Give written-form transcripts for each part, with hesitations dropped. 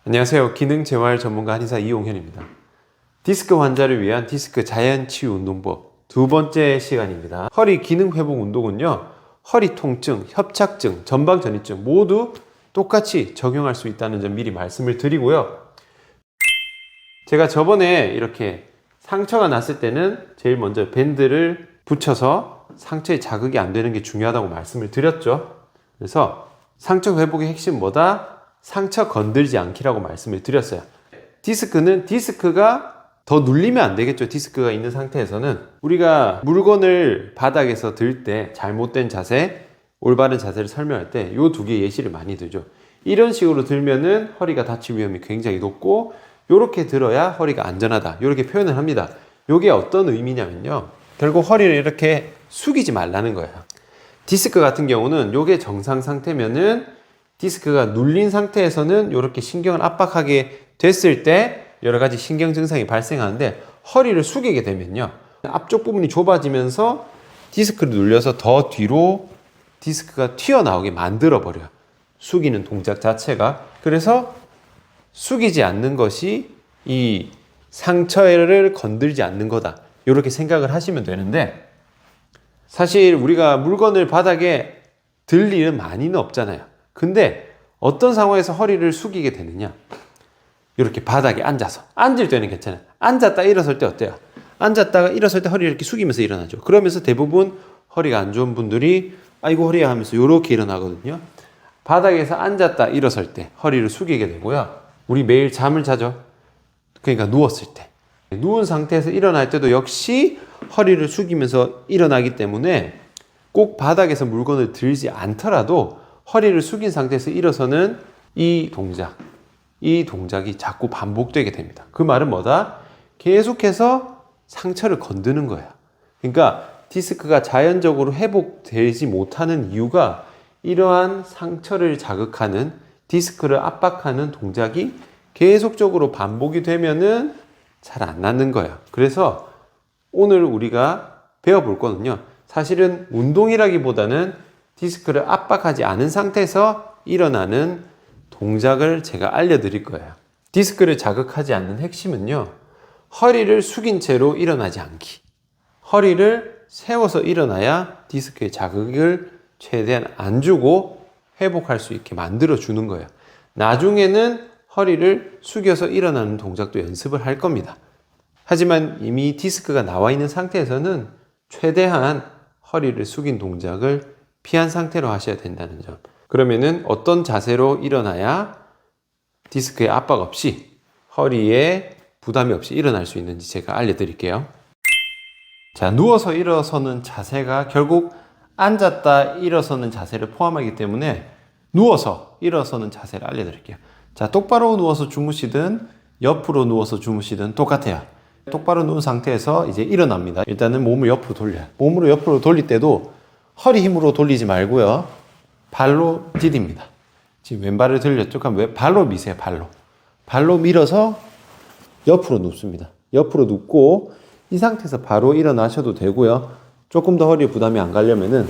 안녕하세요. 기능재활 전문가 한의사 이용현입니다. 디스크 환자를 위한 디스크 자연치유 운동법 두 번째 시간입니다. 허리 기능회복 운동은요, 허리 통증, 협착증, 전방전이증 모두 똑같이 적용할 수 있다는 점 미리 말씀을 드리고요. 제가 저번에 이렇게 상처가 났을 때는 제일 먼저 밴드를 붙여서 상처에 자극이 안 되는 게 중요하다고 말씀을 드렸죠. 그래서 상처 회복의 핵심 뭐다? 상처 건들지 않기라고 말씀을 드렸어요. 디스크는 디스크가 더 눌리면 안 되겠죠. 디스크가 있는 상태에서는 우리가 물건을 바닥에서 들 때 잘못된 자세, 올바른 자세를 설명할 때 이 두 개 예시를 많이 들죠. 이런 식으로 들면은 허리가 다칠 위험이 굉장히 높고, 이렇게 들어야 허리가 안전하다, 이렇게 표현을 합니다. 이게 어떤 의미냐면요, 결국 허리를 이렇게 숙이지 말라는 거예요. 디스크 같은 경우는 이게 정상 상태면은, 디스크가 눌린 상태에서는 이렇게 신경을 압박하게 됐을 때 여러 가지 신경 증상이 발생하는데, 허리를 숙이게 되면요, 앞쪽 부분이 좁아지면서 디스크를 눌려서 더 뒤로 디스크가 튀어나오게 만들어 버려요. 숙이는 동작 자체가. 그래서 숙이지 않는 것이 이 상처를 건들지 않는 거다, 이렇게 생각을 하시면 되는데, 사실 우리가 물건을 바닥에 들 일은 많이는 없잖아요. 근데 어떤 상황에서 허리를 숙이게 되느냐, 이렇게 바닥에 앉아서, 앉을 때는 괜찮아요. 앉았다 일어설 때 어때요? 앉았다가 일어설 때 허리를 이렇게 숙이면서 일어나죠. 그러면서 대부분 허리가 안 좋은 분들이 아이고 허리야 하면서 이렇게 일어나거든요. 바닥에서 앉았다 일어설 때 허리를 숙이게 되고요. 우리 매일 잠을 자죠. 그러니까 누웠을 때, 누운 상태에서 일어날 때도 역시 허리를 숙이면서 일어나기 때문에 꼭 바닥에서 물건을 들지 않더라도 허리를 숙인 상태에서 일어서는 이 동작이 자꾸 반복되게 됩니다. 그 말은 뭐다? 계속해서 상처를 건드는 거예요. 그러니까 디스크가 자연적으로 회복되지 못하는 이유가 이러한 상처를 자극하는, 디스크를 압박하는 동작이 계속적으로 반복이 되면은 잘 안 낫는 거예요. 그래서 오늘 우리가 배워볼 거는요, 사실은 운동이라기보다는 디스크를 압박하지 않은 상태에서 일어나는 동작을 제가 알려드릴 거예요. 디스크를 자극하지 않는 핵심은요, 허리를 숙인 채로 일어나지 않기. 허리를 세워서 일어나야 디스크의 자극을 최대한 안 주고 회복할 수 있게 만들어 주는 거예요. 나중에는 허리를 숙여서 일어나는 동작도 연습을 할 겁니다. 하지만 이미 디스크가 나와 있는 상태에서는 최대한 허리를 숙인 동작을 피한 상태로 하셔야 된다는 점. 그러면은 어떤 자세로 일어나야 디스크에 압박 없이, 허리에 부담이 없이 일어날 수 있는지 제가 알려드릴게요. 자, 누워서 일어서는 자세가 결국 앉았다 일어서는 자세를 포함하기 때문에 누워서 일어서는 자세를 알려드릴게요. 자, 똑바로 누워서 주무시든 옆으로 누워서 주무시든 똑같아요. 똑바로 누운 상태에서 이제 일어납니다. 일단은 몸을 옆으로 돌려요. 몸으로 옆으로 돌릴 때도 허리 힘으로 돌리지 말고요, 발로 디딥니다. 지금 왼발을 들렸죠? 그럼 발로 미세요. 발로 밀어서 옆으로 눕습니다. 옆으로 눕고 이 상태에서 바로 일어나셔도 되고요. 조금 더 허리에 부담이 안 가려면은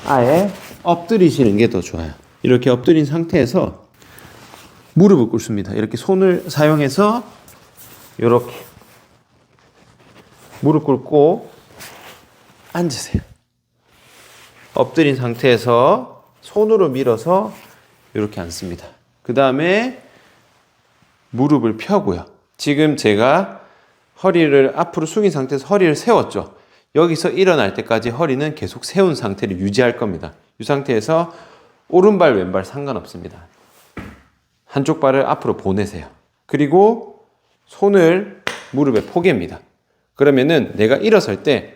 아예 엎드리시는 게 더 좋아요. 이렇게 엎드린 상태에서 무릎을 꿇습니다. 이렇게 손을 사용해서 이렇게 무릎 꿇고 앉으세요. 엎드린 상태에서 손으로 밀어서 이렇게 앉습니다. 그 다음에 무릎을 펴고요. 지금 제가 허리를 앞으로 숙인 상태에서 허리를 세웠죠. 여기서 일어날 때까지 허리는 계속 세운 상태를 유지할 겁니다. 이 상태에서 오른발 왼발 상관없습니다. 한쪽 발을 앞으로 보내세요. 그리고 손을 무릎에 포갭니다. 그러면은 내가 일어설 때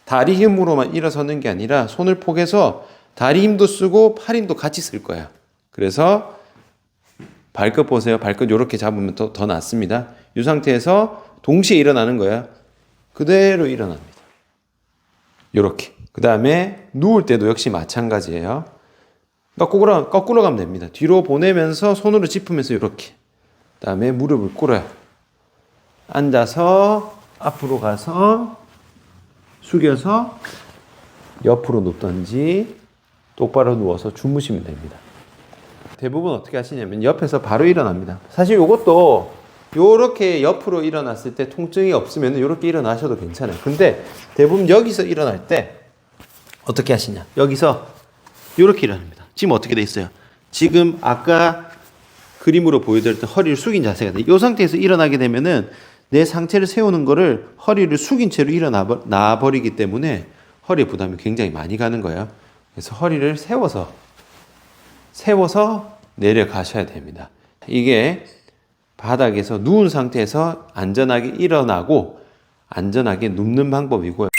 다리 힘으로만 일어서는 게 아니라 손을 포개서 다리 힘도 쓰고 팔 힘도 같이 쓸 거예요. 그래서 발끝 보세요. 발끝 이렇게 잡으면 더 낫습니다. 이 상태에서 동시에 일어나는 거예요. 그대로 일어납니다. 이렇게. 그 다음에 누울 때도 역시 마찬가지예요. 거꾸로 가면 됩니다. 뒤로 보내면서 손으로 짚으면서 이렇게. 그 다음에 무릎을 꿇어요. 앉아서 앞으로 가서 숙여서 옆으로 눕든지 똑바로 누워서 주무시면 됩니다. 대부분 어떻게 하시냐면 옆에서 바로 일어납니다. 사실 이것도 요렇게 옆으로 일어났을 때 통증이 없으면 요렇게 일어나셔도 괜찮아요. 근데 대부분 여기서 일어날 때 어떻게 하시냐? 여기서 요렇게 일어납니다. 지금 어떻게 돼 있어요? 지금 아까 그림으로 보여드렸던 허리를 숙인 자세가 돼. 이 상태에서 일어나게 되면은 내 상체를 세우는 거를 허리를 숙인 채로 일어나 버리기 때문에 허리 부담이 굉장히 많이 가는 거예요. 그래서 허리를 세워서 내려가셔야 됩니다. 이게 바닥에서 누운 상태에서 안전하게 일어나고 안전하게 눕는 방법이고요.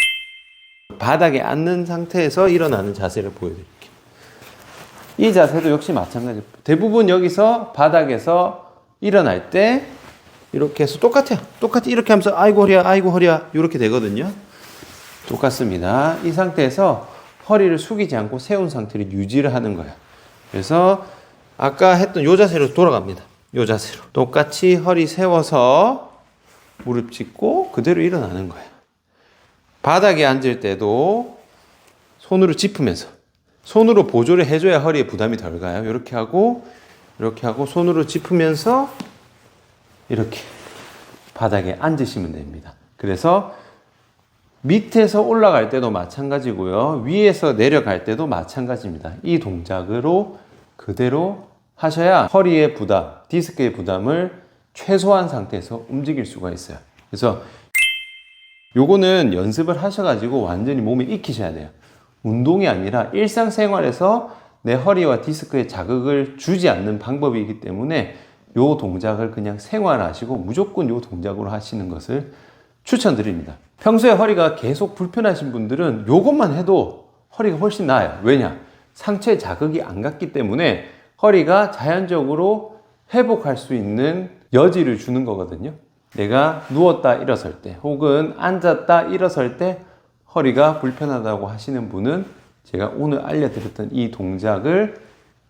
바닥에 앉는 상태에서 일어나는 자세를 보여드릴게요. 이 자세도 역시 마찬가지예요. 대부분 여기서 바닥에서 일어날 때 이렇게 해서 똑같아요. 똑같이 이렇게 하면서 아이고 허리야 이렇게 되거든요. 똑같습니다. 이 상태에서 허리를 숙이지 않고 세운 상태를 유지를 하는 거예요. 그래서 아까 했던 이 자세로 돌아갑니다. 이 자세로 똑같이 허리 세워서 무릎 짚고 그대로 일어나는 거예요. 바닥에 앉을 때도 손으로 짚으면서 손으로 보조를 해줘야 허리에 부담이 덜 가요. 이렇게 하고 손으로 짚으면서 이렇게 바닥에 앉으시면 됩니다. 그래서 밑에서 올라갈 때도 마찬가지고요. 위에서 내려갈 때도 마찬가지입니다. 이 동작으로 그대로 하셔야 허리의 부담, 디스크의 부담을 최소한 상태에서 움직일 수가 있어요. 그래서 요거는 연습을 하셔가지고 완전히 몸에 익히셔야 돼요. 운동이 아니라 일상생활에서 내 허리와 디스크에 자극을 주지 않는 방법이기 때문에 요 동작을 그냥 생활하시고 무조건 요 동작으로 하시는 것을 추천드립니다. 평소에 허리가 계속 불편하신 분들은 요것만 해도 허리가 훨씬 나아요. 왜냐? 상체에 자극이 안 갔기 때문에 허리가 자연적으로 회복할 수 있는 여지를 주는 거거든요. 내가 누웠다 일어설 때 혹은 앉았다 일어설 때 허리가 불편하다고 하시는 분은 제가 오늘 알려드렸던 이 동작을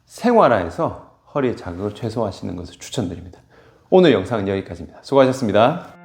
생활화해서 허리의 자극을 최소화하시는 것을 추천드립니다. 오늘 영상은 여기까지입니다. 수고하셨습니다.